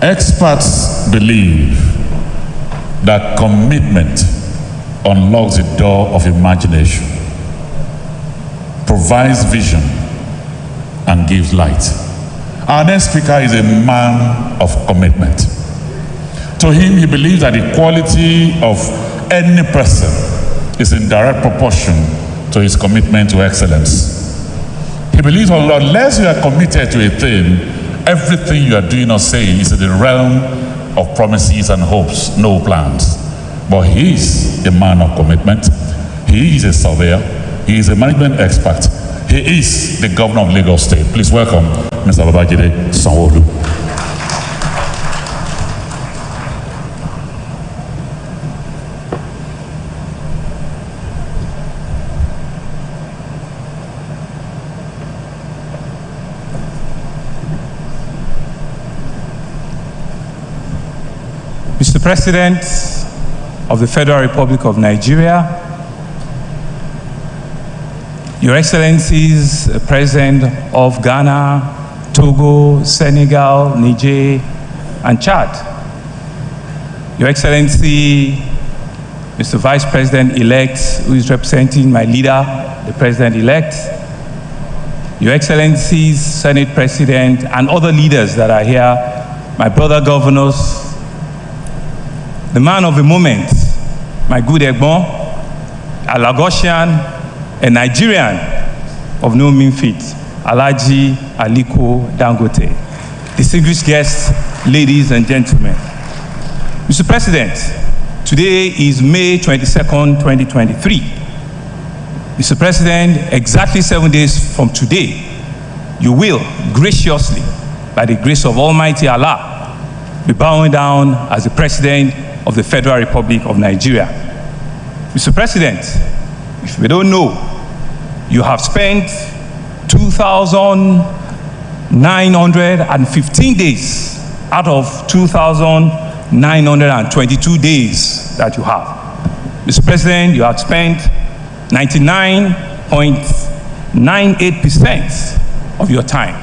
Experts believe that commitment unlocks the door of imagination, provides vision, and gives light. Our next speaker is a man of commitment. To him, he believes that the quality of any person is in direct proportion to his commitment to excellence. He believes unless you are committed to a thing, everything you are doing or saying is in the realm of promises and hopes, no plans. But he is a man of commitment. He is a surveyor. He is a management expert. He is the governor of Lagos State. Please welcome Mr. Sanwo-Olu. Mr. President of the Federal Republic of Nigeria, Your Excellencies, President of Ghana, Togo, Senegal, Niger, and Chad, Your Excellency, Mr. Vice President-elect, who is representing my leader, the President-elect, Your Excellencies, Senate President, and other leaders that are here, my brother governors, the man of the moment, my good Egbon, a Lagosian, a Nigerian of no mean feat, Alhaji Aliko Dangote. Distinguished guests, ladies and gentlemen. Mr. President, today is May 22nd, 2023. Mr. President, exactly 7 days from today, you will graciously, by the grace of Almighty Allah, be bowing down as the President of the Federal Republic of Nigeria. Mr. President, if we don't know, you have spent 2,915 days out of 2,922 days that you have. Mr. President, you have spent 99.98% of your time.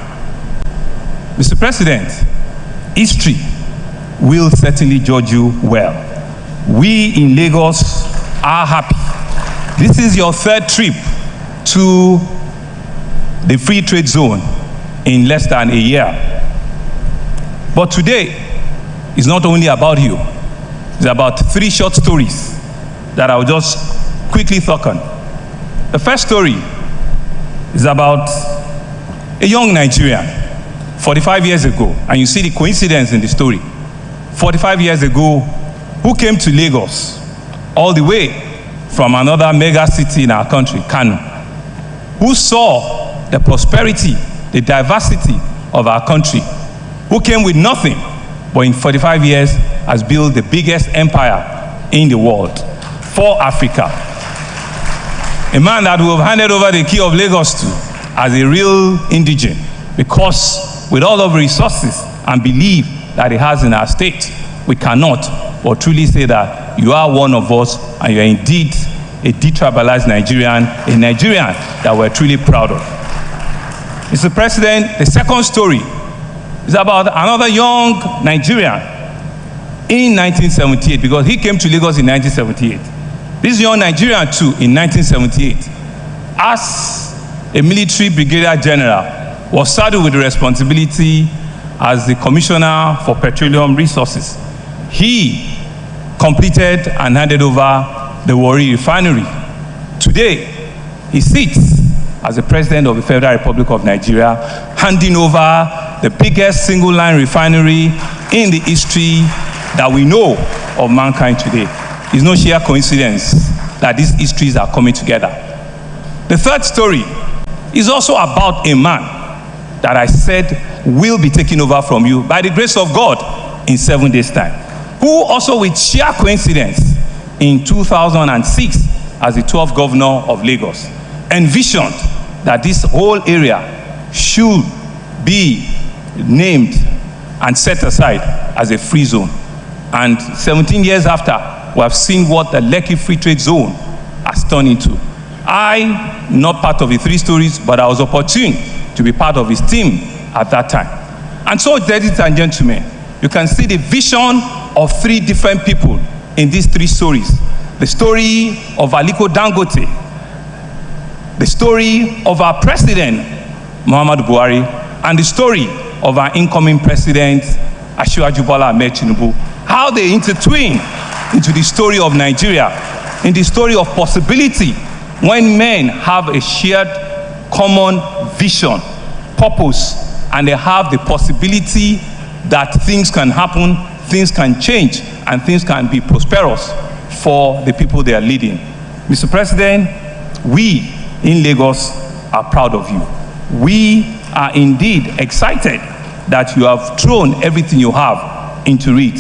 Mr. President, history will certainly judge you well. We in Lagos are happy. This is your third trip to the free trade zone in less than a year. But today is not only about you. It's about 3 short stories that I'll just quickly talk on. The first story is about a young Nigerian, 45 years ago, and you see the coincidence in the story. 45 years ago, who came to Lagos all the way from another mega city in our country, Kano, who saw the prosperity, the diversity of our country, who came with nothing, but in 45 years has built the biggest empire in the world for Africa. A man that we have handed over the key of Lagos to as a real indigent, because with all of the resources and belief that he has in our state, we cannot but truly say that you are one of us and you are indeed a detribalized Nigerian, a Nigerian that we're truly proud of. Mr. President, the second story is about another young Nigerian in 1978, because he came to Lagos in 1978. This young Nigerian too, in 1978, as a military brigadier general, was saddled with the responsibility as the Commissioner for Petroleum Resources. He completed and handed over the Warri Refinery. Today, he sits as the President of the Federal Republic of Nigeria, handing over the biggest single-line refinery in the history that we know of mankind today. It's no sheer coincidence that these histories are coming together. The third story is also about a man that I said will be taking over from you by the grace of God in 7 days' time, who also with sheer coincidence in 2006 as the 12th governor of Lagos envisioned that this whole area should be named and set aside as a free zone. And 17 years after, we have seen what the Lekki Free Trade Zone has turned into. I'm not part of the 3 stories, but I was opportune to be part of his team at that time. And so, ladies and gentlemen, you can see the vision of three different people in these three stories. The story of Aliko Dangote, the story of our president, Muhammadu Buhari, and the story of our incoming president, Asiwaju Bola Ahmed Tinubu. How they intertwine into the story of Nigeria, in the story of possibility, when men have a shared common vision, purpose, and they have the possibility that things can happen, things can change, and things can be prosperous for the people they are leading. Mr. President, we in Lagos are proud of you. We are indeed excited that you have thrown everything you have into it.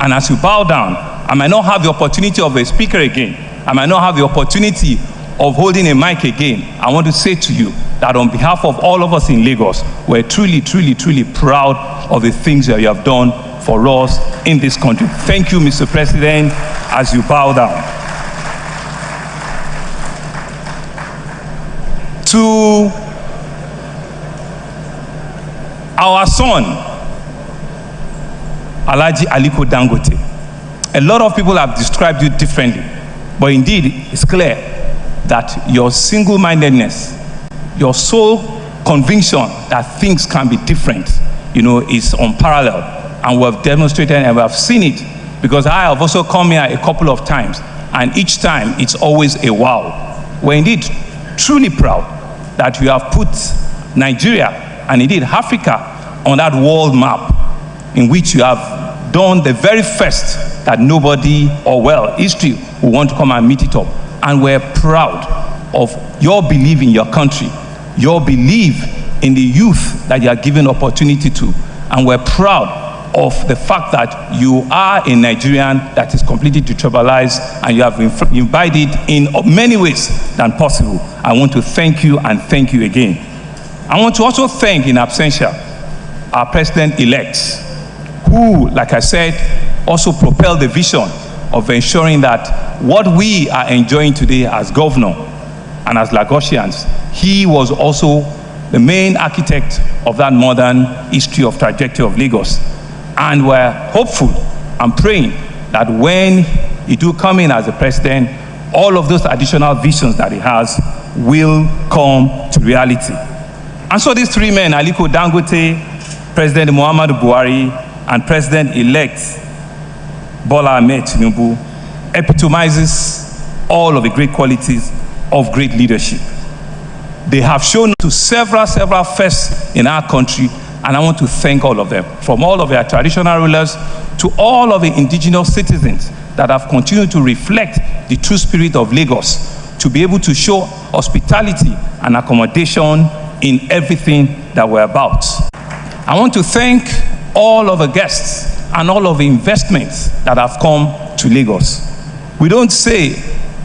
And as you bow down, I might not have the opportunity of a speaker again. I might not have the opportunity of holding a mic again. I want to say to you that on behalf of all of us in Lagos, we're truly, truly, truly proud of the things that you have done for us in this country. Thank you, Mr. President, as you bow down. To our son, Alhaji Aliko Dangote. A lot of people have described you differently, but indeed, it's clear that your single-mindedness, your sole conviction that things can be different, is unparalleled. And we have demonstrated and we have seen it, because I have also come here a couple of times, and each time it's always a wow. We're indeed truly proud that you have put Nigeria and indeed Africa on that world map, in which you have done the very first that nobody, or history will want to come and meet it up. And we're proud of your belief in your country, your belief in the youth that you are given opportunity to. And we're proud of the fact that you are a Nigerian that is completely detribalized, and you have invited in many ways than possible. I want to thank you and thank you again. I want to also thank in absentia our president-elect, who, like I said, also propelled the vision of ensuring that what we are enjoying today as governor and as Lagosians, he was also the main architect of that modern history of trajectory of Lagos. And we're hopeful and praying that when he do come in as the president, all of those additional visions that he has will come to reality. And so these three men, Aliko Dangote, President Muhammadu Buhari, and President-elect Bola Ahmed Tinubu, epitomizes all of the great qualities of great leadership. They have shown to several firsts in our country, and I want to thank all of them, from all of their traditional rulers to all of the indigenous citizens that have continued to reflect the true spirit of Lagos, to be able to show hospitality and accommodation in everything that we're about. I want to thank all of the guests and all of the investments that have come to Lagos. We don't say,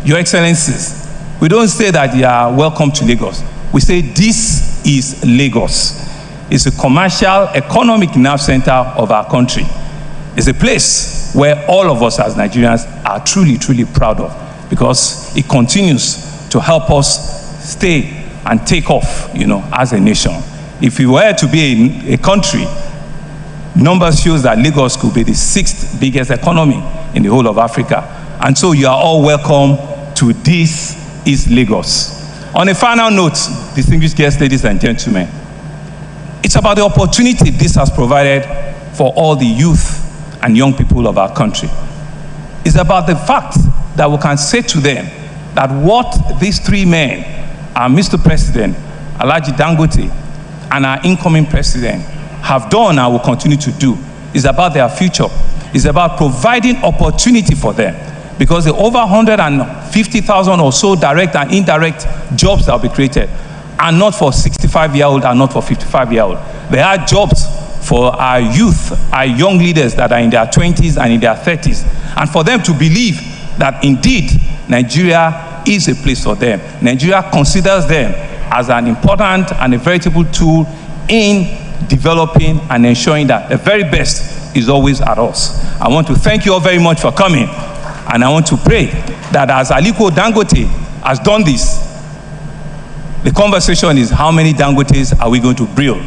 Your Excellencies, we don't say that you are welcome to Lagos. We say this is Lagos. It's a commercial, economic nerve center of our country. It's a place where all of us as Nigerians are truly, truly proud of, because it continues to help us stay and take off, as a nation. If we were to be a country, numbers shows that Lagos could be the 6th biggest economy in the whole of Africa. And so you are all welcome to This is Lagos. On a final note, distinguished guests, ladies and gentlemen, it's about the opportunity this has provided for all the youth and young people of our country. It's about the fact that we can say to them that what these three men, our Mr. President, Alhaji Dangote, and our incoming president have done and will continue to do is about their future. It's about providing opportunity for them, because the over 150,000 or so direct and indirect jobs that will be created are not for 65-year-old and not for 55-year-old. They are jobs for our youth, our young leaders that are in their 20s and in their 30s, and for them to believe that indeed Nigeria is a place for them. Nigeria considers them as an important and a veritable tool in developing and ensuring that the very best is always at us. I want to thank you all very much for coming, and I want to pray that as Aliko Dangote has done this, the conversation is how many Dangotes are we going to build?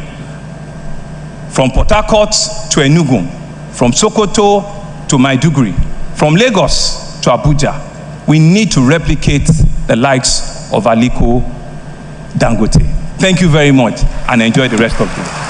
From Port Harcourt to Enugu, from Sokoto to Maiduguri, from Lagos to Abuja. We need to replicate the likes of Aliko Dangote. Thank you very much, and enjoy the rest of the day.